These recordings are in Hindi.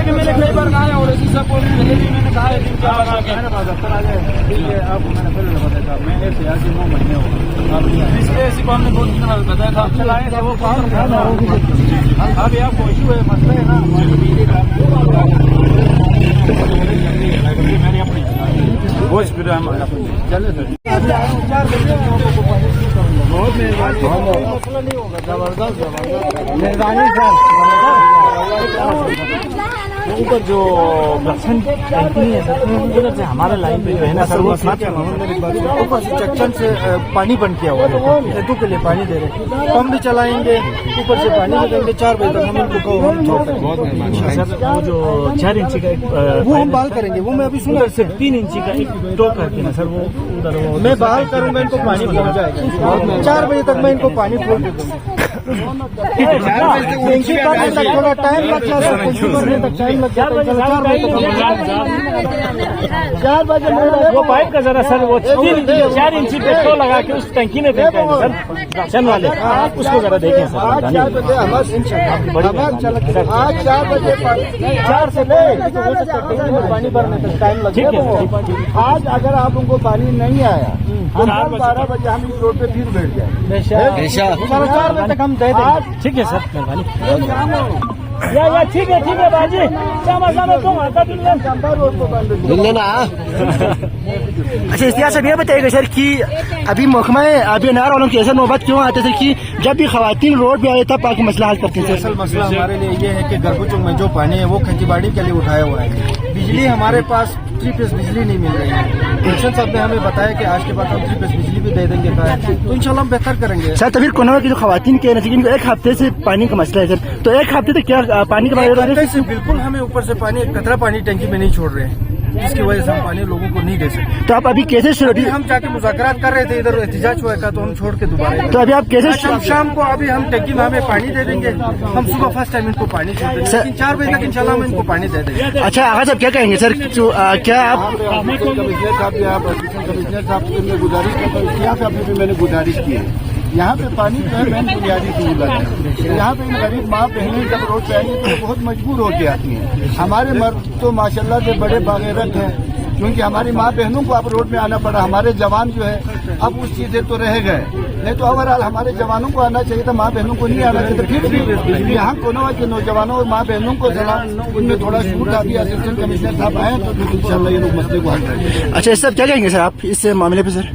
मैंने कई बार कहा है और इसी सब को मैंने कहा है मेरे पास दफ्तर आ जाए। ठीक है, आपको मैंने पहले बताया था, मैं एक सियासी 9 महीने हो इसलिए इसी को हमने 2-3 बार बताया था। चलाए थे वो काम अभी आपको इशू है, मसला है ना मेरी अपनी वो स्पीड चले सर बहुत मसला नहीं होगा। जबरदस्त मेहरबानी सर। ऊपर जो बक्सन टंकी है सर, उधर से हमारे लाइन पे जो है ना सर, वो ऊपर से चक्चन से पानी बंद किया हुआ है, खेतों के लिए पानी दे रहे हैं। पंप भी चलाएंगे, ऊपर से पानी भी देंगे। 4 बजे तक हम इनको हम छोड़ सकते। बहुत मेहरबानी सर। वो जो 4 इंची का वो हम बहाल करेंगे, वो मैं अभी सुना से 3 इंची का एक टोक करके ना सर, वो उधर वो मैं बहाल करूंगा, इनको पानी पहुंच जाएगा। 4 बजे तक मैं इनको पानी खोल के दूंगा। 4 बजे तक थोड़ा टाइम लगता है, 4 बजे वो पाइप का जरा सर वो 4 इंची पे तो लगा के उस टंकी में फेंका है सर, राशन वाले उसको जरा देखें सर। आज 4 बजे आज 4 बजे 4 से ले पानी भरने तक टाइम लगेगा। आज अगर आप उनको पानी नहीं आया, 12 बजे हम इस रोड पे फिर बैठ जाए। 4 बजे तक हम दे देंगे। ठीक है सर, मेहरबानी। या ठीक है बाजी। अच्छा, इतिहास अब यह बताइएगा सर कि अभी महकमा अभी अनार वालों की ऐसा नौबत क्यों आते थे कि जब भी खवातीन रोड पे आए तब पाकि मसला हल करते थे? असल मसला हमारे लिए ये है कि गर्भचुंग में जो पानी है वो खेती बाड़ी के लिए उठाया हुआ है। बिजली हमारे पास 3 फेस बिजली नहीं मिल रही है। कलेक्शन साहब ने हमें बताया कि आज के बाद हम 3 फेस बिजली भी दे देंगे, तो इंशाल्लाह हम बेहतर करेंगे सर। तभी कोनवा की जो खवातीन के नजदीक इनको 1 हफ्ते से पानी का मसला है सर, तो 1 हफ्ते तक क्या पानी का से बिल्कुल हमें ऊपर से पानी कतरा पानी टंकी में नहीं छोड़ रहे हैं, जिसकी वजह से हम पानी लोगों को नहीं दे सकते। तो आप अभी कैसे हम जाके मुज़ाकरात कर रहे थे, इधर एहतजाज हुआ था तो हम छोड़ के दोबारा। तो अभी आप कैसे शाम को अभी हम टंकी में हमें पानी दे देंगे, हम सुबह फर्स्ट टाइम इनको पानी छोड़ देंगे, लेकिन 4 बजे तक इंशाल्लाह हम इनको पानी दे देंगे। अच्छा आगा साहब क्या कहेंगे सर, क्या आप कमिश्नर साहब से मैं गुजारिश करता हूँ, यहाँ पे मैंने गुजारिश की है, यहाँ पे पानी जो है मेन बुनियादी सहूलत है। यहाँ पे गरीब माँ बहनें जब रोड पे आएंगी तो बहुत मजबूर होके आती हैं। हमारे मर्द तो माशाल्लाह से बड़े बागैरत हैं, क्योंकि हमारी माँ बहनों को अब रोड में आना पड़ा। हमारे जवान जो है अब उस चीज से तो रह गए, नहीं तो ओवरऑल हमारे जवानों को आना चाहिए था, माँ बहनों को नहीं आना चाहिए था। फिर भी यहाँ कोनवा के नौजवानों और माँ बहनों को सलाह उनमें थोड़ा छूट आ गया। असिस्टेंट कमिश्नर साहब आए तो इंशाल्लाह ये लोग मसले को हल करेंगे। अच्छा सर क्या कहेंगे सर आप इस मामले पे? सर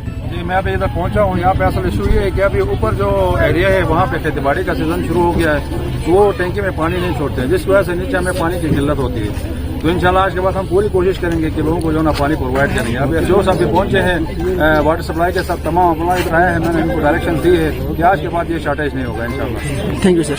मैं अभी इधर पहुंचा हूँ, यहाँ पे असल इशू ये है कि अभी ऊपर जो एरिया है वहाँ पे खेतीबाड़ी का सीजन शुरू हो गया है, वो टैंकी में पानी नहीं छोड़ते हैं, जिस वजह से नीचे हमें पानी की किल्लत होती है। तो इंशाल्लाह आज के बाद हम पूरी कोशिश करेंगे कि लोगों को जो ना पानी प्रोवाइड करेंगे। अभी जो सब भी पहुंचे हैं वाटर सप्लाई के सब तमाम अप्लाई इधर आए हैं, मैंने इनको डायरेक्शन दी है कि आज के बाद ये शॉर्टेज नहीं होगा इंशाल्लाह। Thank you sir.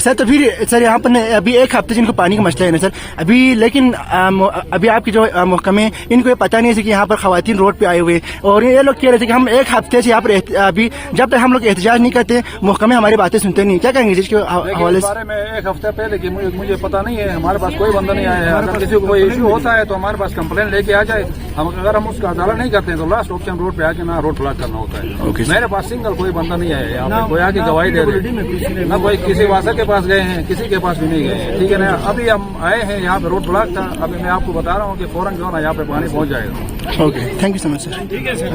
सर तो फिर सर यहाँ पर अभी 1 हफ्ते जिनको पानी का मसला है ना सर अभी, लेकिन अभी आपकी जो महकमे इनको ये पता नहीं है कि यहाँ पर खवातीन रोड पे आए हुए, और ये लोग कह रहे थे कि हम 1 हफ्ते से यहाँ पर अभी जब तक हम लोग एहतजाज नहीं करते महकमे हमारी बातें सुनते नहीं। क्या कहेंगे इसके हवाले से? बारे में 1 हफ्ते पहले कि मुझे पता नहीं है, हमारे पास कोई बंदा नहीं आया है। अगर किसी को कोई इशू होता है तो हमारे पास कंप्लेन लेके आ जाए, अगर हम उसका अदालत नहीं करते हैं तो लास्ट ऑप्शन रोड पे आके ना रोड ब्लॉक करना होता है। मेरे पास सिंगल कोई बंदा नहीं आया यहाँ पे, कोई आके गवाही दे रहे ना, कोई किसी वासा के पास गए हैं, किसी के पास भी नहीं गए। ठीक है ना, अभी हम आए हैं यहाँ पे रोड ब्लॉक था, अभी मैं आपको बता रहा हूँ कि फौरन जो है ना यहाँ पे पानी पहुँच जाएगा। Okay, thank you so much sir. ठीक है सर।